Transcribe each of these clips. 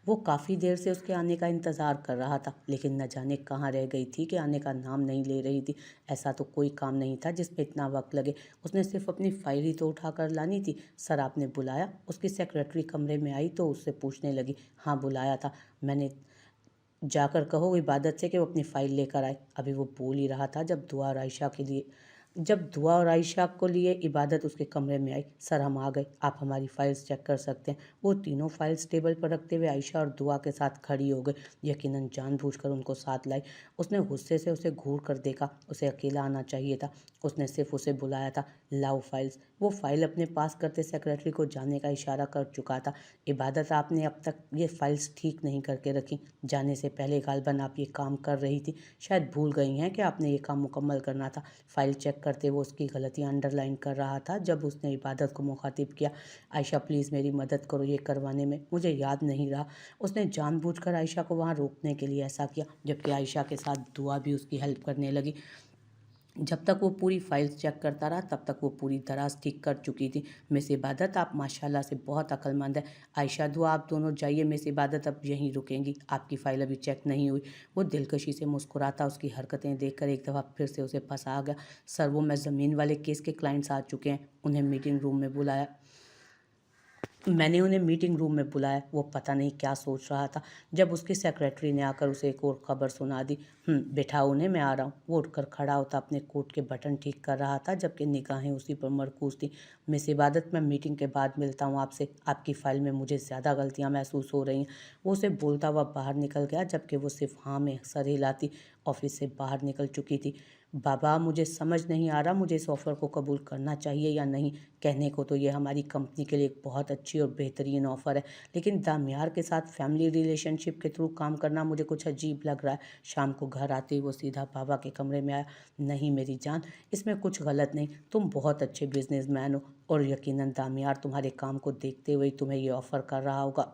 وہ کافی دیر سے اس کے آنے کا انتظار کر رہا تھا، لیکن نہ جانے کہاں رہ گئی تھی کہ آنے کا نام نہیں لے رہی تھی۔ ایسا تو کوئی کام نہیں تھا جس میں اتنا وقت لگے، اس نے صرف اپنی فائل ہی تو اٹھا کر لانی تھی۔ سر آپ نے بلایا؟ اس کی سیکرٹری کمرے میں آئی تو اس سے پوچھنے لگی۔ ہاں بلایا تھا میں نے، جا کر کہو عبادت سے کہ وہ اپنی فائل لے کر آئے۔ ابھی وہ بول ہی رہا تھا جب دعا اور عائشہ کو لیے عبادت اس کے کمرے میں آئی۔ سر ہم آ گئے، آپ ہماری فائلز چیک کر سکتے ہیں۔ وہ تینوں فائلز ٹیبل پر رکھتے ہوئے عائشہ اور دعا کے ساتھ کھڑی ہو گئی، یقیناً جان بوجھ کر ان کو ساتھ لائی۔ اس نے غصے سے اسے گھور کر دیکھا، اسے اکیلا آنا چاہیے تھا، اس نے صرف اسے بلایا تھا۔ لاؤ فائلز۔ وہ فائل اپنے پاس کرتے سیکرٹری کو جانے کا اشارہ کر چکا تھا۔ عبادت آپ نے اب تک یہ فائلز ٹھیک نہیں کر کے رکھی، جانے سے پہلے غالباً آپ یہ کام کر رہی تھی، شاید بھول گئی ہیں کہ آپ نے یہ کام مکمل کرنا تھا۔ فائل چیک کرتے وہ اس کی غلطیاں انڈر لائن کر رہا تھا جب اس نے عبادت کو مخاطب کیا۔ عائشہ پلیز میری مدد کرو یہ کروانے میں، مجھے یاد نہیں رہا۔ اس نے جان بوجھ کر عائشہ کو وہاں روکنے کے لیے ایسا کیا، جبکہ عائشہ کے ساتھ دعا بھی اس کی ہیلپ کرنے لگی۔ جب تک وہ پوری فائلز چیک کرتا رہا تب تک وہ پوری دراز ٹھیک کر چکی تھی۔ مس عبادت آپ ماشاءاللہ سے بہت عقل مند ہیں۔ عائشہ دعا آپ دونوں جائیے، مس عبادت اب یہیں رکیں گی، آپ کی فائل ابھی چیک نہیں ہوئی۔ وہ دلکشی سے مسکراتا اس کی حرکتیں دیکھ کر ایک دفعہ پھر سے اسے پھنسا گیا۔ سر وہ میں زمین والے کیس کے کلائنٹس آ چکے ہیں، انہیں میٹنگ روم میں بلایا۔ میں نے انہیں میٹنگ روم میں بلایا۔ وہ پتہ نہیں کیا سوچ رہا تھا جب اس کی سیکرٹری نے آ کر اسے ایک اور خبر سنا دی۔ بٹھاؤ انہیں، میں آ رہا ہوں۔ وہ اٹھ کر کھڑا ہوتا اپنے کوٹ کے بٹن ٹھیک کر رہا تھا، جبکہ نگاہیں اسی پر مرکوز تھیں۔ مس عبادت میں میٹنگ کے بعد ملتا ہوں آپ سے، آپ کی فائل میں مجھے زیادہ غلطیاں محسوس ہو رہی ہیں۔ وہ اسے بولتا ہوا باہر نکل گیا، جبکہ وہ صرف ہاں میں سر ہلاتی آفس سے باہر نکل چکی تھی۔ بابا مجھے سمجھ نہیں آ رہا مجھے اس آفر کو قبول کرنا چاہیے یا نہیں۔ کہنے کو تو یہ ہماری کمپنی کے لیے ایک بہت اچھی اور بہترین آفر ہے، لیکن دامیار کے ساتھ فیملی ریلیشن شپ کے تھرو کام کرنا مجھے کچھ عجیب لگ رہا ہے۔ شام کو گھر آتے ہی وہ سیدھا بابا کے کمرے میں آیا۔ نہیں میری جان، اس میں کچھ غلط نہیں، تم بہت اچھے بزنس مین ہو اور یقیناً دامیار تمہارے کام کو دیکھتے ہوئے تمہیں یہ آفر کر رہا ہوگا۔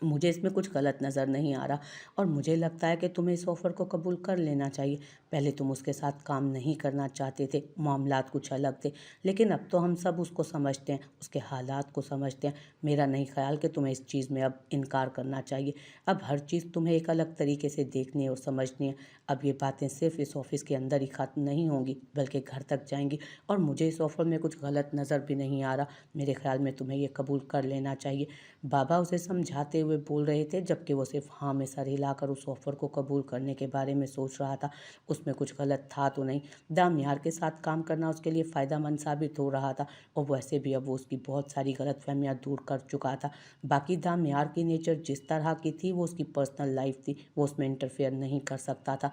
مجھے اس میں کچھ غلط نظر نہیں آ رہا اور مجھے لگتا ہے کہ تمہیں اس آفر کو قبول کر لینا چاہیے۔ پہلے تم اس کے ساتھ کام نہیں کرنا چاہتے تھے، معاملات کچھ الگ تھے، لیکن اب تو ہم سب اس کو سمجھتے ہیں، اس کے حالات کو سمجھتے ہیں۔ میرا نہیں خیال کہ تمہیں اس چیز میں اب انکار کرنا چاہیے۔ اب ہر چیز تمہیں ایک الگ طریقے سے دیکھنی اور سمجھنی ہے۔ اب یہ باتیں صرف اس آفس کے اندر ہی ختم نہیں ہوں گی بلکہ گھر تک جائیں گی، اور مجھے اس آفر میں کچھ غلط نظر بھی نہیں آ رہا۔ میرے خیال میں تمہیں یہ قبول کر لینا چاہیے۔ بابا اسے سمجھاتے ہوئے بول رہے تھے، جبکہ وہ صرف ہاں میں سر ہلا کر اس آفر کو قبول کرنے کے بارے میں سوچ رہا تھا۔ اس میں کچھ غلط تھا تو نہیں، دامیار کے ساتھ کام کرنا اس کے لیے فائدہ مند ثابت ہو رہا تھا، اور ویسے بھی اب وہ اس کی بہت ساری غلط فہمیاں دور کر چکا تھا۔ باقی دامیار کی نیچر جس طرح کی تھی وہ اس کی پرسنل لائف تھی، وہ اس میں انٹرفیئر نہیں کر سکتا تھا۔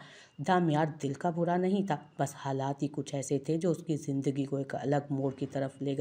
دامیار دل کا برا نہیں تھا، بس حالات ہی کچھ ایسے تھے جو اس کی زندگی کو ایک الگ موڑ کی طرف لے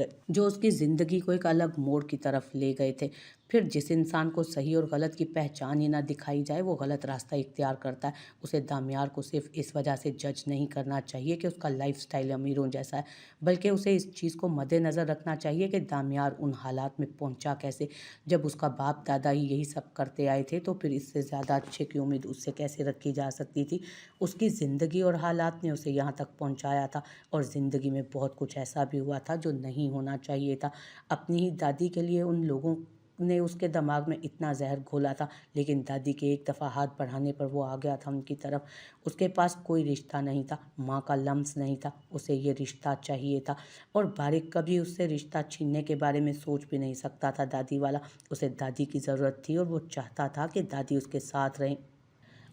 گئے تھے۔ پھر جس انسان کو صحیح اور غلط کی پہچان ہی نہ دکھائی جائے وہ غلط راستہ اختیار کرتا ہے۔ اسے دامیار کو صرف اس وجہ سے جج نہیں کرنا چاہیے کہ اس کا لائف سٹائل امیروں جیسا ہے، بلکہ اسے اس چیز کو مد نظر رکھنا چاہیے کہ دامیار ان حالات میں پہنچا کیسے۔ جب اس کا باپ دادا ہی یہی سب کرتے آئے تھے تو پھر اس سے زیادہ اچھے کی امید اس سے کیسے رکھی جا سکتی تھی۔ اس کی زندگی اور حالات نے اسے یہاں تک پہنچایا تھا، اور زندگی میں بہت کچھ ایسا بھی ہوا تھا جو نہیں ہونا چاہیے تھا۔ اپنی ہی دادی کے لیے ان لوگوں نے اس کے دماغ میں اتنا زہر گھولا تھا، لیکن دادی کے ایک دفعہ ہاتھ بڑھانے پر وہ آ گیا تھا ان کی طرف۔ اس کے پاس کوئی رشتہ نہیں تھا، ماں کا لمس نہیں تھا، اسے یہ رشتہ چاہیے تھا، اور بارق کبھی اس سے رشتہ چھیننے کے بارے میں سوچ بھی نہیں سکتا تھا دادی والا۔ اسے دادی کی ضرورت تھی اور وہ چاہتا تھا کہ دادی اس کے ساتھ رہیں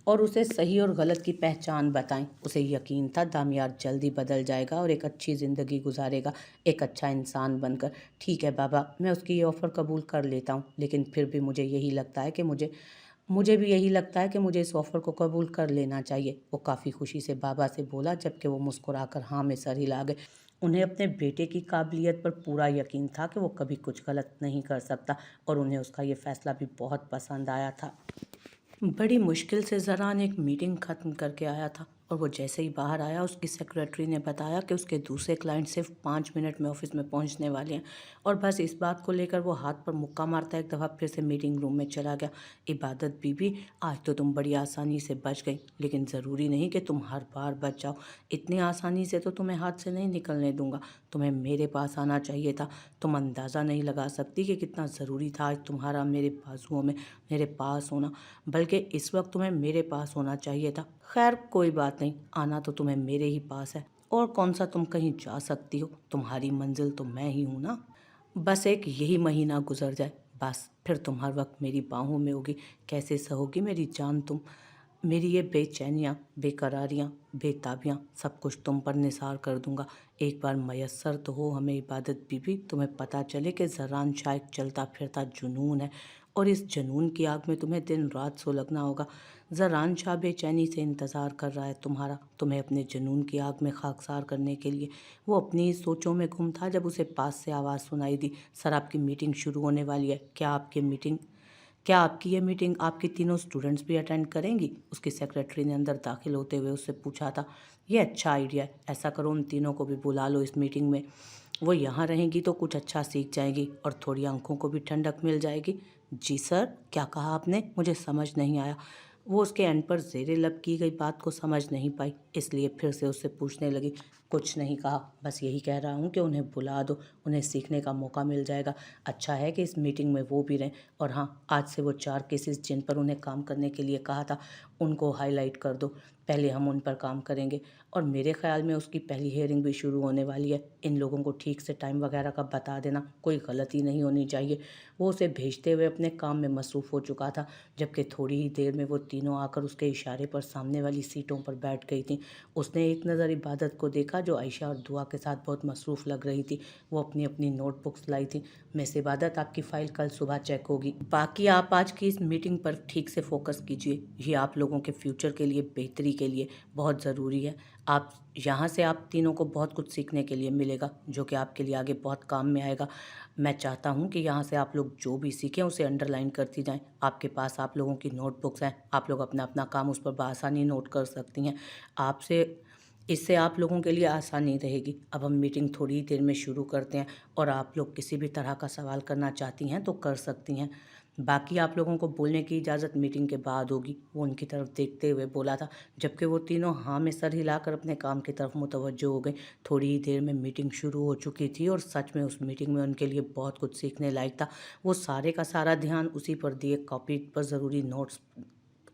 اور اسے صحیح اور غلط کی پہچان بتائیں۔ اسے یقین تھا دامیار جلدی بدل جائے گا اور ایک اچھی زندگی گزارے گا، ایک اچھا انسان بن کر۔ ٹھیک ہے بابا، میں اس کی یہ آفر قبول کر لیتا ہوں، لیکن پھر بھی مجھے بھی یہی لگتا ہے کہ مجھے اس آفر کو قبول کر لینا چاہیے۔ وہ کافی خوشی سے بابا سے بولا، جبکہ وہ مسکرا کر ہاں میں سر ہلا گئے۔ انہیں اپنے بیٹے کی قابلیت پر پورا یقین تھا کہ وہ کبھی کچھ غلط نہیں کر سکتا، اور انہیں اس کا یہ فیصلہ بھی بہت پسند آیا تھا۔ بڑی مشکل سے زران ایک میٹنگ ختم کر کے آیا تھا और वो जैसे ही बाहर आया उसकी सेक्रेटरी ने बताया कि उसके दूसरे क्लाइंट सिर्फ 5 मिनट में ऑफिस में पहुंचने वाले हैं। और बस इस बात को लेकर वो हाथ पर मुक्का मारता एक दफ़ा फिर से मीटिंग रूम में चला गया। इबादत बीबी, आज तो तुम बड़ी आसानी से बच गई, लेकिन ज़रूरी नहीं कि तुम हर बार बच जाओ। इतनी आसानी से तो तुम्हें हाथ से नहीं निकलने दूंगा। तुम्हें मेरे पास आना चाहिए था। तुम अंदाज़ा नहीं लगा सकती कि कितना ज़रूरी था आज तुम्हारा मेरे बाजुओं में मेरे पास होना, बल्कि इस वक्त तुम्हें मेरे पास होना चाहिए था। खैर कोई बात नहीं, आना तो तुम्हें मेरे ही पास है, और कौन सा तुम कहीं जा सकती हो। तुम्हारी मंजिल तो मैं ही हूँ ना। बस एक यही महीना गुजर जाए, बस फिर तुम हर वक्त मेरी बाहों में होगी। कैसे सहोगी मेरी जान तुम। मेरी ये बेचैनियाँ, बेकरारियाँ, बेताबियाँ सब कुछ तुम पर निसार कर दूंगा। एक बार मयस्सर तो हो हमें इबादत बीबी, तुम्हें पता चले कि ज़रान शाह एक चलता फिरता जुनून है, और इस जुनून की आग में तुम्हें दिन रात सुलगना होगा। ज़रान शाह बेचैनी से इंतज़ार कर रहा है तुम्हारा, तुम्हें अपने जुनून की आग में खाकसार करने के लिए। वो अपनी ही सोचों में गुम था जब उसे पास से आवाज़ सुनाई दी, सर आपकी मीटिंग शुरू होने वाली है। क्या आपकी ये मीटिंग आपकी तीनों स्टूडेंट्स भी अटेंड करेंगी? उसकी सेक्रेटरी ने अंदर दाखिल होते हुए उससे पूछा था। ये अच्छा आइडिया है, ऐसा करो उन तीनों को भी बुला लो इस मीटिंग में। वो यहाँ रहेंगी तो कुछ अच्छा सीख जाएंगी और थोड़ी आंखों को भी ठंडक मिल जाएगी। जी सर, क्या कहा आपने? मुझे समझ नहीं आया। वो उसके एंड पर ज़ेरे लब की गई बात को समझ नहीं पाई, इसलिए फिर से उससे पूछने लगी। कुछ नहीं कहा, बस यही कह रहा हूँ कि उन्हें बुला दो, उन्हें सीखने का मौका मिल जाएगा। अच्छा है कि इस मीटिंग में वो भी रहें। और हाँ, आज से वो 4 केसेस जिन पर उन्हें काम करने के लिए कहा था उनको हाईलाइट कर दो। पहले हम उन पर काम करेंगे, और मेरे ख्याल में उसकी पहली हियरिंग भी शुरू होने वाली है। इन लोगों को ठीक से टाइम वगैरह का बता देना, कोई गलती नहीं होनी चाहिए। वो उसे भेजते हुए अपने काम में मसरूफ़ हो चुका था, जबकि थोड़ी ही देर में वो तीनों आकर उसके इशारे पर सामने वाली सीटों पर बैठ गई थीं। उसने एक नज़र इबादत को देखा जो आयशा और दुआ के साथ बहुत मसरूफ़ लग रही थी। वो अपनी अपनी नोटबुक्स लाई थी। मिस इबादत, आपकी फ़ाइल कल सुबह चेक होगी, बाकी आप आज की इस मीटिंग पर ठीक से फोकस कीजिए। ये आप लोगों के फ्यूचर के लिए, बेहतरी के लिए बहुत ज़रूरी है। आप यहाँ से आप तीनों को बहुत कुछ सीखने के लिए मिलेगा, जो कि आपके लिए आगे बहुत काम में आएगा। मैं चाहता हूँ कि यहाँ से आप लोग जो भी सीखें उसे अंडरलाइन करती जाएं। आपके पास आप लोगों की नोटबुक्स हैं, आप लोग अपना अपना काम उस पर बआसानी नोट कर सकती हैं। आपसे इससे आप लोगों के लिए आसानी रहेगी। अब हम मीटिंग थोड़ी ही देर में शुरू करते हैं, और आप लोग किसी भी तरह का सवाल करना चाहती हैं तो कर सकती हैं। बाकी आप लोगों को बोलने की इजाज़त मीटिंग के बाद होगी, वो उनकी तरफ देखते हुए बोला था, जबकि वो तीनों हाँ में सर हिलाकर अपने काम की तरफ मुतवज्जो हो गए। थोड़ी ही देर में मीटिंग शुरू हो चुकी थी, और सच में उस मीटिंग में उनके लिए बहुत कुछ सीखने लायक था। वो सारे का सारा ध्यान उसी पर दिए कॉपी पर ज़रूरी नोट्स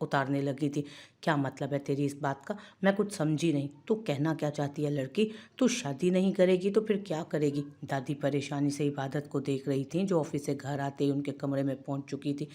उतारने लगी थी। क्या मतलब है तेरी इस बात का? मैं कुछ समझी नहीं। तू कहना क्या चाहती है लड़की? तू शादी नहीं करेगी तो फिर क्या करेगी? दादी परेशानी से इबादत को देख रही थी, जो ऑफिस से घर आते ही उनके कमरे में पहुंच चुकी थी।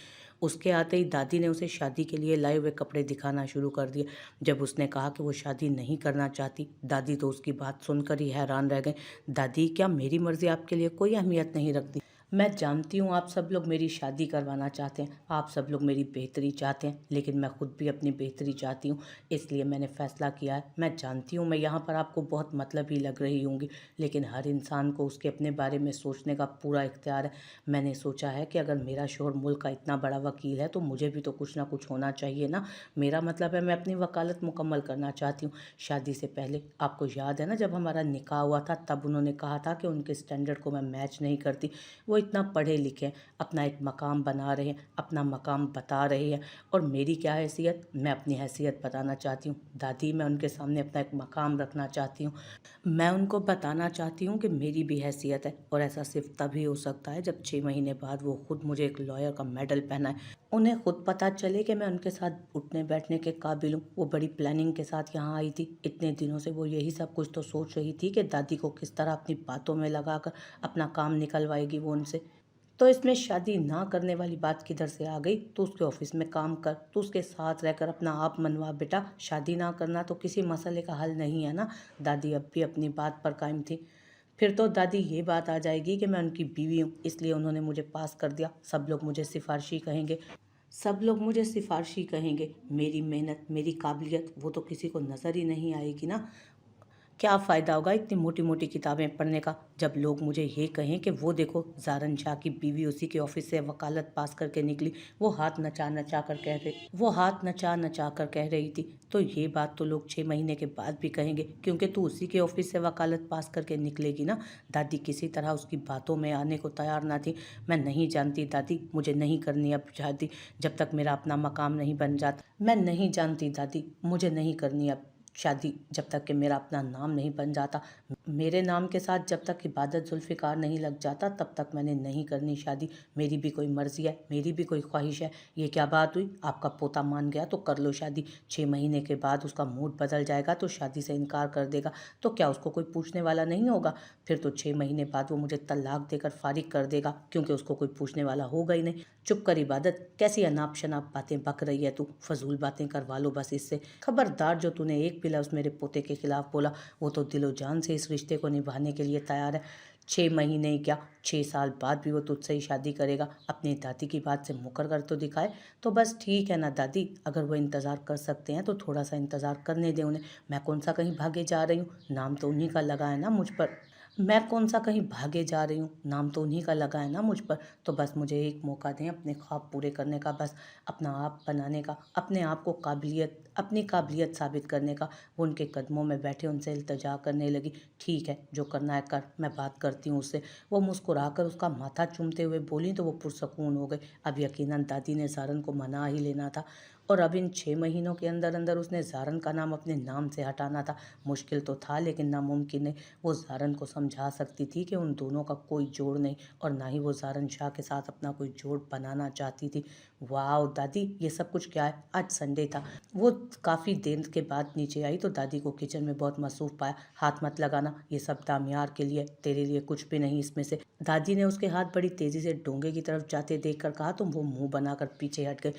उसके आते ही दादी ने उसे शादी के लिए लाए हुए कपड़े दिखाना शुरू कर दिए। जब उसने कहा कि वो शादी नहीं करना चाहती, दादी तो उसकी बात सुनकर ही हैरान रह गए। दादी, क्या मेरी मर्जी आपके लिए कोई अहमियत नहीं रखती? मैं जानती हूँ आप सब लोग मेरी शादी करवाना चाहते हैं, आप सब लोग मेरी बेहतरी चाहते हैं, लेकिन मैं खुद भी अपनी बेहतरी चाहती हूँ, इसलिए मैंने फ़ैसला किया है। मैं जानती हूँ मैं यहाँ पर आपको बहुत मतलबी लग रही होंगी, लेकिन हर इंसान को उसके अपने बारे में सोचने का पूरा इख्तियार है। मैंने सोचा है कि अगर मेरा शौहर मुल्क का इतना बड़ा वकील है तो मुझे भी तो कुछ ना कुछ होना चाहिए ना। मेरा मतलब है मैं अपनी वकालत मुकम्मल करना चाहती हूँ। शादी से पहले आपको याद है ना, जब हमारा निकाह हुआ था तब उन्होंने कहा था कि उनके स्टैंडर्ड को मैं मैच नहीं करती। वो इतना पढ़े लिखे हैं, अपना एक मकाम बना रहे हैं, अपना मकाम बता रहे हैं, और मेरी क्या हैसियत? मैं अपनी हैसियत बताना चाहती हूँ दादी। मैं उनके सामने अपना एक मकाम रखना चाहती हूँ। मैं उनको बताना चाहती हूँ कि मेरी भी हैसियत है, और ऐसा सिर्फ तभी हो सकता है जब 6 महीने बाद वो खुद मुझे एक लॉयर का मेडल पहनाए। उन्हें खुद पता चले कि मैं उनके साथ उठने बैठने के काबिल हूँ। वो बड़ी प्लानिंग के साथ यहाँ आई थी। इतने दिनों से वो यही सब कुछ तो सोच रही थी कि दादी को किस तरह अपनी बातों में लगाकर अपना काम निकलवाएगी वो उनसे। तो इसमें शादी ना करने वाली बात किधर से आ गई? तू उसके ऑफिस में काम कर, तू उसके साथ रहकर अपना आप मनवा बेटा। शादी ना करना तो किसी मसले का हल नहीं है ना। दादी अब भी अपनी बात पर कायम थी। फिर तो दादी ये बात आ जाएगी कि मैं उनकी बीवी हूँ, इसलिए उन्होंने मुझे पास कर दिया। सब लोग मुझे सिफारशी कहेंगे, सब लोग मुझे सिफारशी कहेंगे। मेरी मेहनत, मेरी काबिलियत वो तो किसी को नज़र ही नहीं आएगी ना। क्या फ़ायदा होगा इतनी मोटी मोटी किताबें पढ़ने का, जब लोग मुझे ये कहें कि वो देखो जारन शाह की बीवी उसी के ऑफिस से वकालत पास करके निकली, वो हाथ नचा नचा कर कह रही थी। तो ये बात तो लोग 6 महीने के बाद भी कहेंगे, क्योंकि तू उसी के ऑफिस से वकालत पास करके निकलेगी ना। दादी किसी तरह उसकी बातों में आने को तैयार ना थी। मैं नहीं जानती दादी, मुझे नहीं करनी अब शादी जब तक मेरा अपना मकाम नहीं बन जाता। मैं नहीं जानती दादी, मुझे नहीं करनी अब शादी जब तक कि मेरा अपना नाम नहीं बन जाता। मेरे नाम के साथ जब तक इबादत जुल्फ़िकार नहीं लग जाता तब तक मैंने नहीं करनी शादी। मेरी भी कोई मर्ज़ी है, मेरी भी कोई ख्वाहिश है। ये क्या बात हुई, आपका पोता मान गया तो कर लो शादी, 6 महीने के बाद उसका मूड बदल जाएगा तो शादी से इनकार कर देगा, तो क्या उसको कोई पूछने वाला नहीं होगा? फिर तो 6 महीने बाद वो मुझे तलाक देकर फारिग कर देगा, क्योंकि उसको कोई पूछने वाला होगा ही नहीं। चुप कर इबादत, कैसी अनाप शनाप बातें बक रही है तू, फजूल बातें करवा लो बस इससे। खबरदार, जो तूने एक भी लफ्ज़ मेरे पोते के खिलाफ बोला, वो तो दिलो जान से इस रिश्ते को निभाने के लिए तैयार है। 6 महीने ही क्या, 6 साल बाद भी वो तुझसे ही शादी करेगा। अपनी दादी की बात से मुकर कर तो दिखाए। तो बस ठीक है ना दादी, अगर वो इंतज़ार कर सकते हैं तो थोड़ा सा इंतज़ार करने दें उन्हें। मैं कौन सा कहीं भागे जा रही हूँ, नाम तो उन्हीं का लगा है ना मुझ पर। मैं कौन सा कहीं भागे जा रही हूँ, नाम तो उन्हीं का लगा है ना मुझ पर। तो बस मुझे एक मौका दें अपने ख्वाब पूरे करने का, बस अपना आप बनाने का, अपने आप को अपनी काबिलियत साबित करने का। वो उनके कदमों में बैठे उनसे इल्तिजा करने लगी। ठीक है, जो करना है कर, मैं बात करती हूँ उससे। वो मुस्कुराकर उसका माथा चूमते हुए बोली तो वो पुरसकून हो गई। अब यकीनन दादी ने ज़ारन को मना ही लेना था, और अब इन 6 महीनों के अंदर अंदर उसने ज़ारन का नाम अपने नाम से हटाना था। मुश्किल तो था लेकिन नामुमकिन नहीं। वो ज़ारन को समझा सकती थी कि उन दोनों का कोई जोड़ नहीं, और ना ही वो ज़ारन शाह के साथ अपना कोई जोड़ बनाना चाहती थी। वाह दादी, ये सब कुछ क्या है? आज संडे था। वो काफ़ी देर के बाद नीचे आई तो दादी को किचन में बहुत मसरूफ़ पाया। हाथ मत लगाना, ये सब दामियार के लिए, तेरे लिए कुछ भी नहीं इसमें से। दादी ने उसके हाथ बड़ी तेज़ी से डोंगे की तरफ जाते देख कर कहा तो वो मुंह बनाकर पीछे हट गए।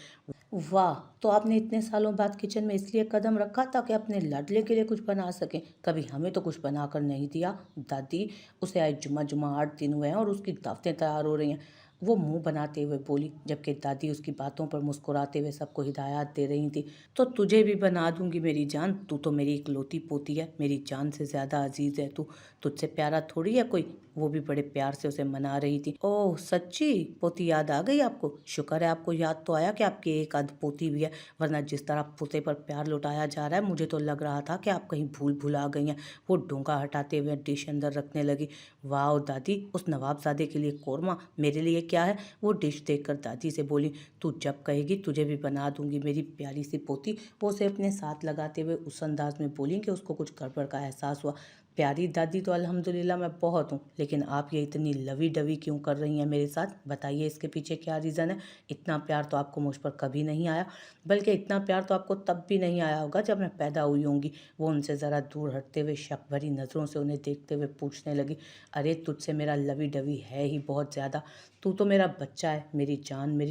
वाह, तो आपने इतने सालों बाद किचन में इसलिए कदम रखा ताकि अपने लाडले के लिए कुछ बना सकें, कभी हमें तो कुछ बनाकर नहीं दिया। दादी, उसे आज जुम्मा जुम्मा 8 दिन हुए हैं और उसकी दावतें तैयार हो रही हैं, वो मुंह बनाते हुए बोली, जबकि दादी उसकी बातों पर मुस्कुराते हुए सबको हिदायत दे रही थी। तो तुझे भी बना दूंगी मेरी जान, तू तो मेरी इकलौती पोती है, मेरी जान से ज़्यादा अजीज़ है तू, तुझसे प्यारा थोड़ी है कोई। वो भी बड़े प्यार से उसे मना रही थी। ओह सच्ची, पोती याद आ गई आपको? शुक्र है आपको याद तो आया कि आपकी एक आध पोती भी है, वरना जिस तरह पोते पर प्यार लुटाया जा रहा है मुझे तो लग रहा था कि आप कहीं भूल भुला गई हैं। वो डोंगा हटाते हुए डिश अंदर रखने लगी। वाह दादी, उस नवाबजादे के लिए कौरमा, मेरे लिए क्या है? वो डिश देखकर दादी से बोली, तू जब कहेगी तुझे भी बना दूंगी मेरी प्यारी सी पोती। वो उसे अपने साथ लगाते हुए उस अंदाज में बोली कि उसको कुछ गड़बड़ का एहसास हुआ। प्यारी दादी तो अल्हम्दुलिल्लाह मैं बहुत हूँ, लेकिन आप ये इतनी लवी डवी क्यों कर रही हैं मेरे साथ? बताइए इसके पीछे क्या रीज़न है? इतना प्यार तो आपको मुझ पर कभी नहीं आया, बल्कि इतना प्यार तो आपको तब भी नहीं आया होगा जब मैं पैदा हुई होंगी। वो उनसे ज़रा दूर हटते हुए शक भरी नज़रों से उन्हें देखते हुए पूछने लगी, अरे तुझसे मेरा लवी डवी है ही बहुत ज़्यादा, तू तो मेरा बच्चा है, मेरी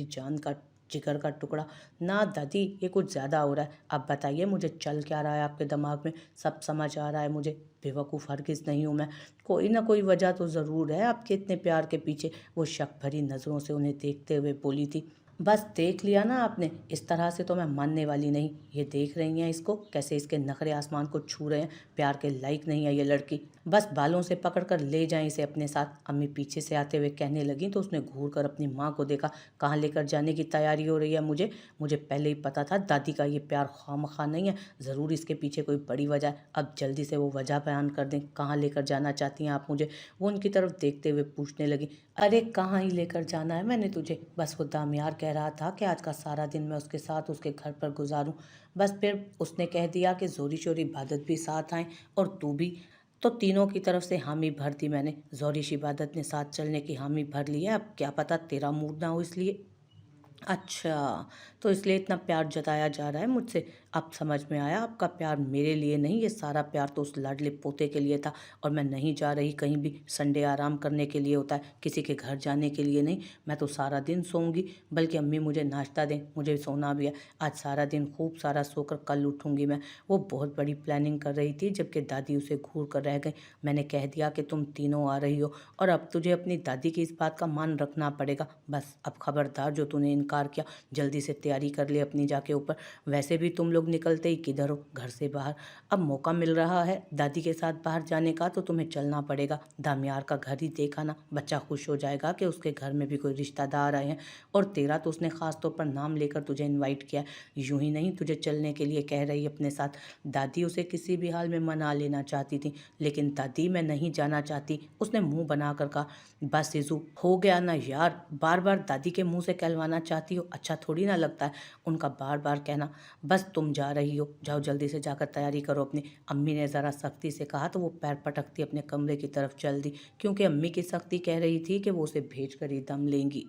जान का जिगर का टुकड़ा। ना दादी, ये कुछ ज़्यादा हो रहा है। अब बताइए मुझे चल क्या रहा है आपके दिमाग में? सब समझ आ रहा है मुझे, बेवकूफ़ हरगिज़ नहीं हूँ मैं। कोई ना कोई वजह तो ज़रूर है आपके इतने प्यार के पीछे। वो शक भरी नज़रों से उन्हें देखते हुए बोली थी। बस देख लिया ना आपने, इस तरह से तो मैं मानने वाली नहीं। ये देख रही हैं इसको, कैसे इसके नखरे आसमान को छू रहे हैं। प्यार के लायक नहीं है ये लड़की, बस बालों से पकड़कर ले जाएं इसे अपने साथ। अम्मी पीछे से आते हुए कहने लगी तो उसने घूर कर अपनी माँ को देखा। कहाँ लेकर जाने की तैयारी हो रही है? मुझे पहले ही पता था दादी का ये प्यार खामखा नहीं है, ज़रूर इसके पीछे कोई बड़ी वजह है। अब जल्दी से वो वजह बयान कर दें, कहाँ लेकर जाना चाहती हैं आप मुझे? वो उनकी तरफ देखते हुए पूछने लगी। अरे कहाँ ही लेकर जाना है मैंने तुझे, बस वो दामियार कह रहा था कि आज का सारा दिन मैं उसके साथ उसके घर पर गुजारूं। बस फिर उसने कह दिया कि जोरी शोरी इबादत भी साथ आए और तू भी। तो तीनों की तरफ से हामी भर दी मैंने। जोरिश इबादत ने साथ चलने की हामी भर ली है, अब क्या पता तेरा मूड ना हो इसलिए। अच्छा, तो इसलिए इतना प्यार जताया जा रहा है मुझसे। अब समझ में आया, आपका प्यार मेरे लिए नहीं, ये सारा प्यार तो उस लाडले पोते के लिए था। और मैं नहीं जा रही कहीं भी, संडे आराम करने के लिए होता है, किसी के घर जाने के लिए नहीं। मैं तो सारा दिन सोऊंगी, बल्कि अम्मी मुझे नाश्ता दें, मुझे सोना भी है। आज सारा दिन खूब सारा सोकर कल उठूंगी मैं। वो बहुत बड़ी प्लानिंग कर रही थी, जबकि दादी उसे घूर कर रह गई। मैंने कह दिया कि तुम तीनों आ रही हो, और अब तुझे अपनी दादी की इस बात का मान रखना पड़ेगा। बस अब खबरदार, जो तूने इनकार किया। जल्दी से तैयारी कर ले अपनी जाके ऊपर, वैसे भी तुम लोग निकलते ही किधर हो, घर से बाहर। अब मौका मिल रहा है दादी के साथ बाहर जाने का तो तुम्हें चलना पड़ेगा। दामियार का घर ही देखा ना, बच्चा खुश हो जाएगा कि उसके घर में भी कोई रिश्तेदार आए हैं, और तेरा तो उसने ख़ास तौर पर नाम लेकर तुझे इनवाइट किया है, यूं ही नहीं तुझे चलने के लिए कह रही अपने साथ। दादी उसे किसी भी हाल में मना लेना चाहती थी, लेकिन दादी मैं नहीं जाना चाहती, उसने मुंह बनाकर कहा। बस सिजू, हो गया ना यार, बार बार दादी के मुंह से कहलवाना चाहती हो, अच्छा थोड़ी ना लगता है उनका बार बार कहना। बस तुम जा रही हो, जाओ जल्दी से जाकर तैयारी करो अपनी। अम्मी ने ज़रा सख्ती से कहा तो वो पैर पटकती अपने कमरे की तरफ चल दी, क्योंकि अम्मी की सख्ती कह रही थी कि वो उसे भेज कर ही दम लेंगी।